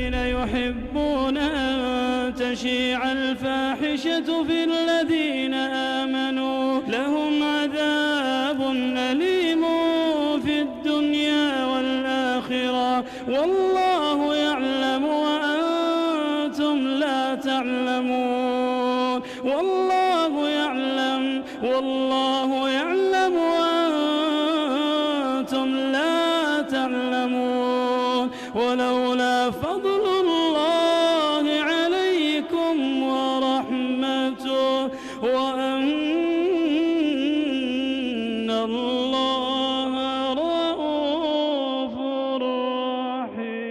الذين يحبون أن تشيع الفاحشة في الذين آمنوا لهم عذاب أليم في الدنيا والآخرة والله يعلم وأنتم لا تعلمون. والله يعلم وأنتم لا تعلمون. ولولا فضل الله عليكم ورحمته وأن الله رؤوف رحيم.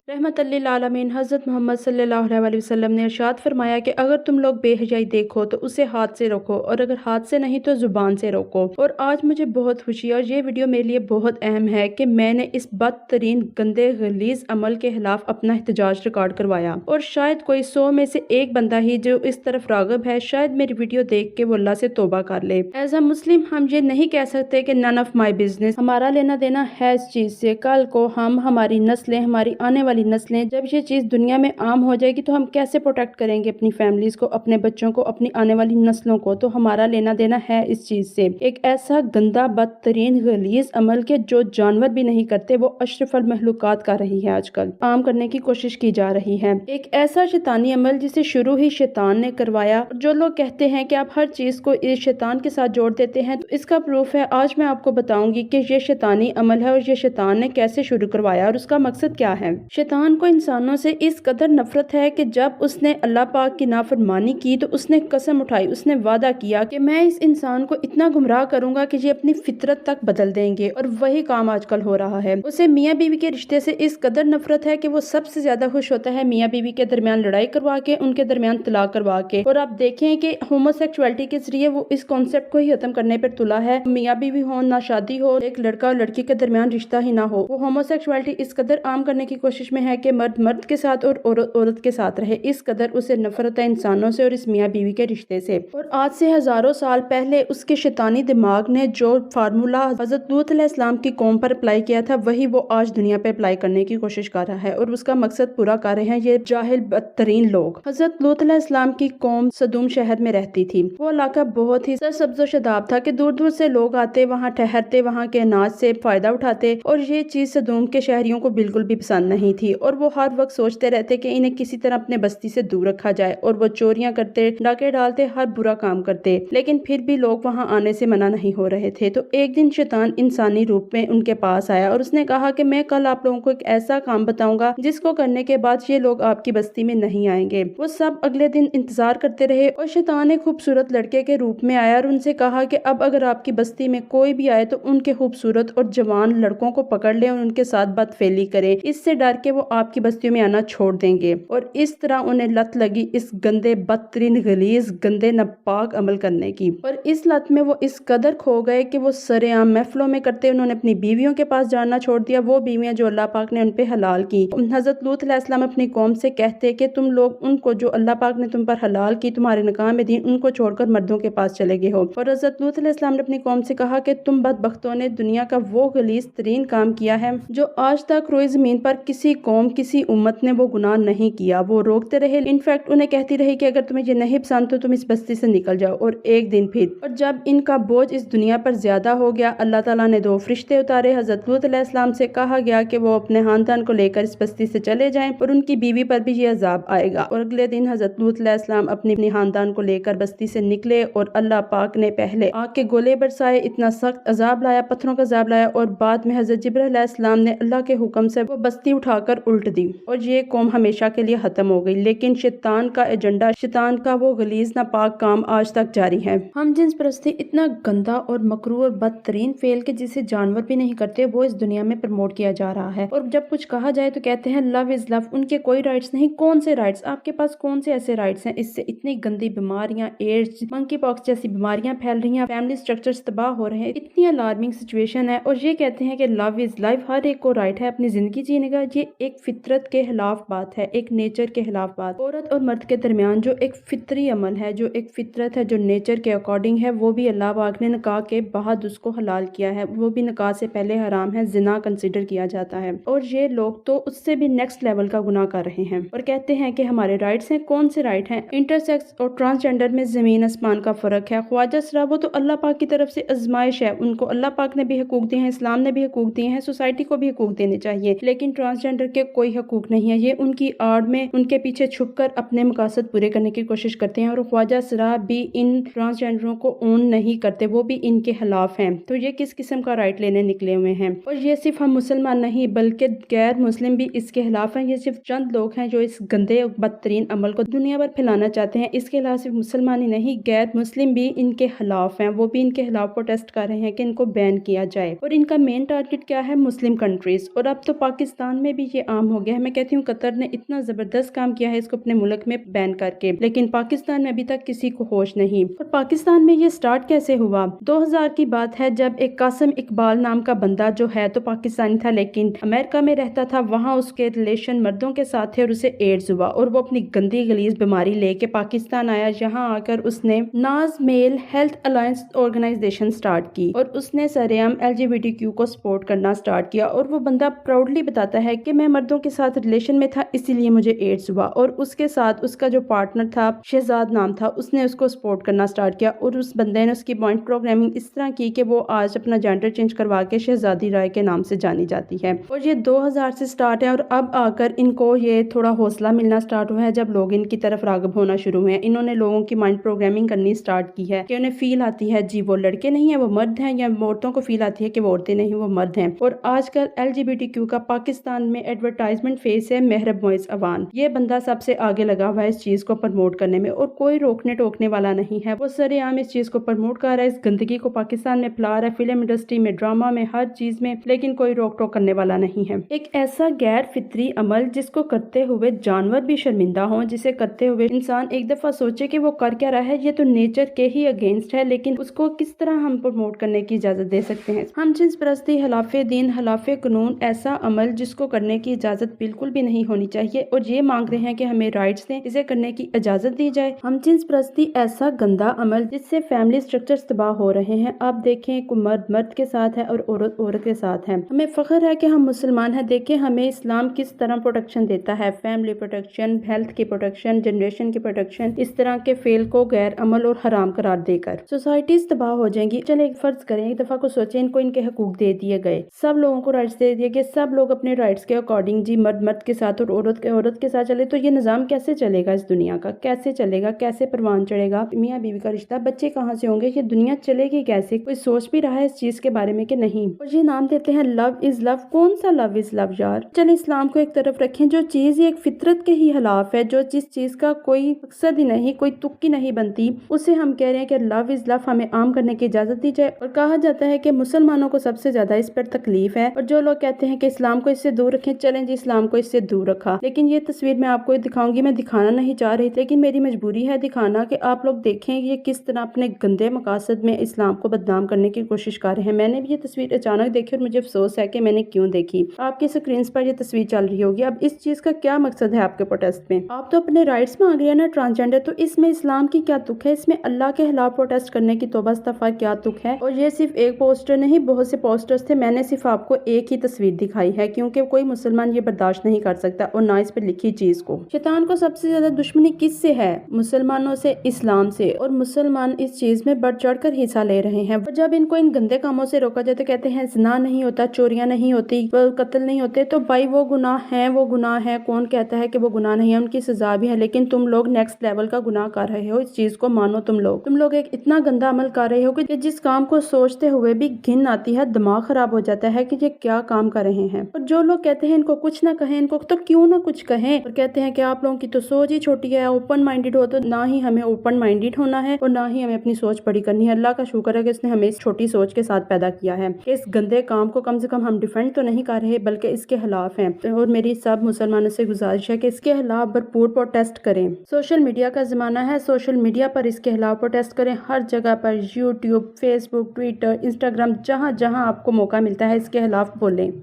رحمت للعالمین حضرت محمد صلی اللہ علیہ وسلم نے ارشاد فرمایا کہ اگر تم لوگ بے حیائی دیکھو تو اسے ہاتھ سے روکو، اور اگر ہاتھ سے نہیں تو زبان سے روکو. اور آج مجھے بہت خوشی ہے اور یہ ویڈیو میرے لیے بہت اہم ہے کہ میں نے اس بدترین گندے غلیظ عمل کے خلاف اپنا احتجاج ریکارڈ کروایا، اور شاید کوئی 100 میں سے ایک بندہ ہی جو اس طرف راغب ہے شاید میری ویڈیو دیکھ کے وہ اللہ سے توبہ کر لے. ایز اے مسلم ہم یہ نہیں کہہ سکتے کہ نن آف مائی بزنس، ہمارا لینا دینا ہے اس چیز سے. کل کو ہماری نسلیں، ہماری آنے والی نسلیں جب یہ چیز دنیا میں عام ہو جائے گی تو ہم کیسے پروٹیکٹ کریں گے اپنی فیملیز کو، اپنے بچوں کو، اپنی آنے والی نسلوں کو. تو ہمارا لینا دینا ہے اس چیز سے. ایک ایسا گندا بدترین غلیظ عمل کے جو جانور بھی نہیں کرتے وہ اشرف المخلوقات کر رہی ہے آج کل، عام کرنے کی کوشش کی جا رہی ہے. ایک ایسا شیطانی عمل جسے شروع ہی شیطان نے کروایا. جو لوگ کہتے ہیں کہ آپ ہر چیز کو اس شیطان کے ساتھ جوڑ دیتے ہیں تو اس کا پروف ہے. آج میں آپ کو بتاؤں گی کہ یہ شیطانی عمل ہے اور یہ شیطان نے کیسے شروع کروایا اور اس کا مقصد کیا ہے. شیطان کو انسانوں سے اس قدر نفرت ہے کہ جب اس نے اللہ پاک کی نافرمانی کی تو اس نے قسم اٹھائی، اس نے وعدہ کیا کہ میں اس انسان کو اتنا گمراہ کروں گا کہ یہ اپنی فطرت تک بدل دیں گے، اور وہی کام آج کل ہو رہا ہے. اسے میاں بیوی کے رشتے سے اس قدر نفرت ہے کہ وہ سب سے زیادہ خوش ہوتا ہے میاں بیوی کے درمیان لڑائی کروا کے، ان کے درمیان طلاق کروا کے. اور آپ دیکھیں کہ ہومو سیکسوالٹی کے ذریعے وہ اس کانسیپٹ کو ہی ختم کرنے پر تلا ہے. میاں بیوی ہو، نہ شادی ہو، ایک لڑکا اور لڑکی کے درمیان رشتہ ہی نہ ہو. وہ ہومو سیکسوالٹی اس قدر عام کرنے کی کوشش میں ہے کہ مرد مرد کے ساتھ اور عورت عورت کے ساتھ رہے. اس قدر اسے نفرت ہے انسانوں سے اور اس میاں بیوی کے رشتے سے. اور آج سے ہزاروں سال پہلے اس کے شیطانی دماغ نے جو فارمولا حضرت لوط علیہ السلام کی قوم پر اپلائی کیا تھا وہی وہ آج دنیا پہ اپلائی کرنے کی کوشش کر رہا ہے، اور اس کا مقصد پورا کر رہے ہیں یہ جاہل بدترین لوگ. حضرت لوط علیہ السلام کی قوم صدوم شہر میں رہتی تھی. وہ علاقہ بہت ہی سرسبز و شاداب تھا کہ دور دور سے لوگ آتے، وہاں ٹھہرتے، وہاں کے اناج سے فائدہ اٹھاتے، اور یہ چیز صدوم کے شہریوں کو بالکل بھی پسند نہیں تھی. اور وہ ہر وقت سوچتے رہتے کہ انہیں کسی طرح اپنے بستی سے دور رکھا جائے، اور وہ چوریاں کرتے، ڈاکے ڈالتے، ہر برا کام کرتے. لیکن پھر بھی لوگ وہاں آنے سے منع نہیں ہو رہے تھے. تو ایک دن شیطان انسانی روپ میں ان کے پاس آیا اور اس نے کہا کہ میں کل آپ لوگوں کو ایک ایسا کام بتاؤں گا جس کو کرنے کے بعد یہ لوگ آپ کی بستی میں نہیں آئیں گے. وہ سب اگلے دن انتظار کرتے رہے، اور شیطان ایک خوبصورت لڑکے کے روپ میں آیا اور ان سے کہا کہ اب اگر آپ کی بستی میں کوئی بھی آئے تو ان کے خوبصورت اور جوان لڑکوں کو پکڑ لیں اور ان کے ساتھ بدفعلی کریں، اس سے ڈر کے وہ آپ کی بستیوں میں آنا چھوڑ دیں گے. اور اس طرح انہیں لت لگی اس گندے بدترین غلیظ گندے ناپاک عمل کرنے کی، اور اس لت میں وہ اس قدر کھو گئے کہ وہ سرے عام محفلوں میں کرتے. انہوں نے اپنی بیویوں کے پاس جانا چھوڑ دیا، وہ بیویاں جو اللہ پاک نے ان پہ حلال کی. حضرت لوط علیہ السلام اپنی قوم سے کہتے کہ تم لوگ ان کو جو اللہ پاک نے تم پر حلال کی، تمہارے نکاح میں دی، ان کو چھوڑ کر مردوں کے پاس چلے گئے ہو. اور حضرت لوط علیہ السلام نے اپنی قوم سے کہا کہ تم بدبختوں نے دنیا کا وہ غلیظ ترین کام کیا ہے جو آج تک روئے زمین پر کسی قوم کسی امت نے وہ گناہ نہیں کیا. وہ روکتے رہے، انفیکٹ انہیں کہتی رہی کہ اگر تمہیں یہ نہیں پسند تو تم اس بستی سے نکل جاؤ. اور ایک دن پھر، اور جب ان کا بوجھ اس دنیا پر زیادہ ہو گیا، اللہ تعالیٰ نے 2 فرشتے اتارے. حضرت لوط علیہ السلام سے کہا گیا کہ وہ اپنے خاندان کو لے کر اس بستی سے چلے جائیں اور ان کی بیوی پر بھی یہ عذاب آئے گا. اور اگلے دن حضرت لوط علیہ السلام اپنی خاندان کو لے کر بستی سے نکلے، اور اللہ پاک نے پہلے آگ کے گولے برسائے، اتنا سخت عذاب لایا، پتھروں کا عذاب لایا، اور بعد میں حضرت جبرائیل علیہ السلام نے اللہ کے حکم سے وہ بستی اٹھا کر الٹ دی، اور یہ قوم ہمیشہ کے لیے ختم ہو گئی. لیکن شیطان کا ایجنڈا، شیطان کا وہ غلیظ ناپاک کام آج تک جاری ہے. ہم جنس پرستی اتنا گندا اور مکروہ اور بدترین فعل کہ جسے جانور بھی نہیں کرتے وہ اس دنیا میں پروموٹ کیا جا رہا ہے. اور جب کچھ کہا جائے تو کہتے ہیں لو از لو، ان کے کوئی رائٹس نہیں. کون سے رائٹس؟ آپ کے پاس کون سے ایسے رائٹس ہیں؟ اس سے اتنی گندی بیماریاں، ایڈز، منکی پاکس جیسی بیماریاں پھیل رہی ہیں، فیملی سٹرکچرز تباہ ہو رہے ہیں، اتنی الارمنگ سچویشن ہے. اور یہ کہتے ہیں کہ لو از لائف، ہر ایک کو رائٹ ہے اپنی زندگی جینے کا. یہ ایک فطرت کے خلاف بات ہے، ایک نیچر کے خلاف بات۔ عورت اور مرد کے درمیان جو ایک فطری عمل ہے، جو ایک فطرت ہے، جو نیچر کے اکارڈنگ ہے، وہ بھی اللہ پاک نے نکاح کے بعد اس کو حلال کیا ہے، وہ بھی نکاح سے پہلے حرام ہے، زنا کنسیڈر کیا جاتا ہے۔ اور یہ لوگ تو اس سے بھی نیکسٹ لیول کا گناہ کر رہے ہیں اور کہتے ہیں کہ ہمارے رائٹس ہیں۔ کون سے رائٹ ہیں؟ انٹرسیکس اور ٹرانسجینڈر میں زمین آسمان کا فرق ہے۔ خواجہ سرا وہ تو اللہ پاک کی طرف سے آزمائش ہے، ان کو اللہ پاک نے بھی حقوق دیے ہیں، اسلام نے بھی حقوق دیے ہیں، سوسائٹی کو بھی حقوق دینے چاہیے، لیکن ٹرانسجینڈر کے کوئی حقوق نہیں ہے۔ یہ ان کی آڑ میں ان کے پیچھے چھپ کر اپنے مقاصد پورے کرنے کی کوشش کرتے ہیں اور خواجہ سرا بھی ان ٹرانسجینڈروں کو اون نہیں کرتے، وہ بھی ان کے خلاف ہیں۔ تو یہ کس قسم کا رائٹ لینے نکلے ہوئے ہیں؟ اور یہ صرف ہم مسلمان نہیں بلکہ غیر مسلم بھی اس کے خلاف ہیں۔ یہ صرف چند لوگ ہیں جو اس گندے اور بدترین عمل کو دنیا بھر پھیلانا چاہتے ہیں۔ اس کے خلاف صرف مسلمان ہی نہیں، غیر مسلم بھی ان کے خلاف ہیں، وہ بھی ان کے خلاف پروٹیسٹ کر رہے ہیں کہ ان کو بین کیا جائے۔ اور ان کا مین ٹارگٹ کیا ہے؟ مسلم کنٹریز۔ اور اب تو پاکستان میں بھی یہ عام ہو گیا ہے۔ میں کہتی ہوں قطر نے اتنا زبردست کام کیا ہے اس کو اپنے ملک میں بین کر کے، لیکن پاکستان میں ابھی تک کسی کو ہوش نہیں۔ اور پاکستان میں یہ سٹارٹ کیسے ہوا؟ 2000 کی بات ہے جب ایک قاسم اقبال نام کا بندہ جو ہے تو پاکستانی تھا لیکن امریکہ میں رہتا تھا، وہاں اس کے ریلیشن مردوں کے ساتھ تھے اور اسے ایڈز ہوا اور وہ اپنی گندی غلیظ بیماری لے کے پاکستان آیا۔ یہاں آ کر اس نے ناز میل ہیلتھ الائنس آرگنائزیشن سٹارٹ کی اور اس نے سرعام LGBTQ کو سپورٹ کرنا سٹارٹ کیا اور وہ بندہ پراؤڈلی بتاتا ہے کہ میں مردوں کے ساتھ ریلیشن میں تھا اسی لیے مجھے ایڈز ہوا، اور اس کے ساتھ اس کا جو پارٹنر تھا شہزاد نام تھا، اس نے اس کو سپورٹ کرنا سٹارٹ کیا اور اس بندے نے اس کی پوائنٹ پروگرامنگ اس طرح کی کہ وہ آج اپنا جینڈر چینج کروا کے شہزادی رائے کے نام سے جانی جاتی ہے۔ اور یہ 2000 سے سٹارٹ ہے اور اب آ کر ان کو یہ تھوڑا حوصلہ ملنا سٹارٹ ہوا ہے جب لوگ ان کی طرف راغب ہونا شروع ہوئے ہیں۔ انہوں نے لوگوں کی مائنڈ پروگرامنگ کرنی سٹارٹ کی ہے کہ انہیں فیل آتی ہے جی وہ لڑکے نہیں ہیں وہ مرد ہیں، یا عورتوں کو فیل آتی ہے کہ وہ عورتیں نہیں وہ مرد ہیں۔ اور آج کل LGBTQ کا پاکستان میں ایڈورٹائزمنٹ فیس ہے محرب معز عوان۔ یہ بندہ سب سے آگے لگا ہوا ہے اس چیز کو پروموٹ کرنے میں اور کوئی روکنے ٹوکنے والا نہیں ہے۔ وہ سرعام اس چیز کو پروموٹ کر رہا ہے، اس گندگی کو پاکستان میں پھیلا رہا ہے، فلم انڈسٹری میں، ڈرامہ میں، ہر چیز میں، لیکن کوئی روک ٹوک کرنے والا نہیں ہے۔ ایک ایسا غیر فطری عمل جس کو کرتے ہوئے جانور بھی شرمندہ ہوں، جسے کرتے ہوئے انسان ایک دفعہ سوچے کہ وہ کر کیا رہا ہے، یہ تو نیچر کے ہی اگینسٹ ہے، لیکن اس کو کس طرح ہم پروموٹ کرنے کی اجازت دے سکتے ہیں؟ ہم جنس پرستی خلاف دین خلاف قانون ایسا عمل جس کو کرنے کی اجازت بالکل بھی نہیں ہونی چاہیے اور یہ مانگ رہے ہیں کہ ہمیں رائٹس دیں، اسے کرنے کی اجازت دی جائے۔ ہم جنس پرستی ایسا گندا عمل جس سے فیملی سٹرکچرز تباہ ہو رہے ہیں۔ آپ دیکھیں کوئی مرد مرد کے ساتھ ہے اور عورت عورت کے ساتھ ہے۔ ہمیں فخر ہے کہ ہم مسلمان ہیں، دیکھیں ہمیں اسلام کس طرح پروٹیکشن دیتا ہے، فیملی پروٹیکشن، ہیلتھ کی پروٹیکشن، جنریشن کی پروٹیکشن، اس طرح کے فیل کو غیر عمل اور حرام قرار دے کر سوسائٹیز تباہ ہو جائیں گی۔ چلے ایک فرض کریں، ایک دفعہ کو سوچیں ان کو ان کے حقوق دے دیے گئے، سب لوگوں کو رائٹس دے دیے گئے، سب لوگ اپنے رائٹس کے اکارڈنگ جی مرد مرد کے ساتھ اور عورت کے ساتھ چلے، تو یہ نظام کیسے چلے گا؟ اس دنیا کا کیسے چلے گا؟ کیسے پروان چڑھے گا؟ میاں بیوی کا رشتہ، بچے کہاں سے ہوں گے؟ یہ دنیا چلے گی کیسے؟ کوئی سوچ بھی رہا ہے اس چیز کے بارے میں کہ نہیں؟ اور یہ نام دیتے ہیں لو از لو۔ کون سا لو از لو یار؟ چلے اسلام کو ایک طرف رکھیں، جو چیز ایک فطرت کے ہی خلاف ہے، جو جس چیز کا کوئی مقصد ہی نہیں، کوئی تک ہی نہیں بنتی، اسے ہم کہہ رہے ہیں کہ لو از لو، ہمیں عام کرنے کی اجازت دی جائے۔ اور کہا جاتا ہے کہ مسلمانوں کو سب سے زیادہ اس پر تکلیف ہے، اور جو لوگ کہتے ہیں کہ اسلام کو اس سے دور رکھیں، چلیں جی اسلام کو اس سے دور رکھا، لیکن یہ تصویر میں آپ کو دکھاؤں گی، میں دکھانا نہیں چاہ رہی لیکن میری مجبوری ہے دکھانا کہ آپ لوگ دیکھیں یہ کس طرح اپنے گندے مقاصد میں اسلام کو بدنام کرنے کی کوشش کر رہے ہیں۔ میں نے بھی یہ تصویر اچانک دیکھی اور مجھے افسوس ہے کہ میں نے کیوں دیکھی۔ آپ کی سکرینز پر یہ تصویر چل رہی ہوگی۔ اب اس چیز کا کیا مقصد ہے آپ کے پروٹیسٹ میں؟ آپ تو اپنے رائٹس مانگ رہے ہیں نا ٹرانسجینڈر، تو اس میں اسلام کی کیا تک ہے؟ اس میں اللہ کے خلاف پروٹیسٹ کرنے کی توبہ استغفار کیا تک ہے؟ اور یہ صرف ایک پوسٹر نہیں، بہت سے پوسٹرز تھے، میں نے صرف آپ کو ایک ہی تصویر دکھائی ہے کیونکہ کوئی مسلمان یہ برداشت نہیں کر سکتا اور نہ اس پر لکھی چیز کو۔ شیطان کو سب سے زیادہ دشمنی کس سے ہے؟ مسلمانوں سے، اسلام سے، اور مسلمان اس چیز میں بڑھ چڑھ کر حصہ لے رہے ہیں۔ اور جب ان کو ان گندے کاموں سے روکا جائے تو کہتے ہیں زنا نہیں ہوتا، چوریاں نہیں ہوتی، قتل نہیں ہوتے، تو بھائی وہ گناہ ہیں، وہ گناہ ہے، کون کہتا ہے کہ وہ گناہ نہیں ہے؟ ان کی سزا بھی ہے، لیکن تم لوگ نیکسٹ لیول کا گناہ کر رہے ہو، اس چیز کو مانو۔ تم لوگ ایک اتنا گندا عمل کر رہے ہو کہ جس کام کو سوچتے ہوئے بھی گھن آتی ہے، دماغ خراب ہو جاتا ہے کہ یہ کیا کام کر رہے ہیں۔ اور جو لوگ کہتے ہیں ان کو کچھ نہ کہیں، ان کو تو کیوں نہ کچھ کہیں، اور کہتے ہیں کہ آپ لوگوں کی تو سوچ ہی چھوٹی ہے، اوپن مائنڈیڈ ہو، تو نہ ہی ہمیں اوپن مائنڈیڈ ہونا ہے اور نہ ہی ہمیں اپنی سوچ بڑی کرنی ہے۔ اللہ کا شکر ہے کہ اس نے ہمیں اس چھوٹی سوچ کے ساتھ پیدا کیا ہے کہ اس گندے کام کو کم سے کم ہم ڈیفینڈ تو نہیں کر رہے بلکہ اس کے خلاف ہیں۔ اور میری سب مسلمانوں سے گزارش ہے کہ اس کے خلاف بھرپور پروٹیسٹ کریں۔ سوشل میڈیا کا زمانہ ہے، سوشل میڈیا پر اس کے خلاف پروٹیسٹ کریں، ہر جگہ پر، یوٹیوب، فیس بک، ٹویٹر، انسٹاگرام، جہاں جہاں آپ کو موقع ملتا ہے اس کے خلاف بولیں،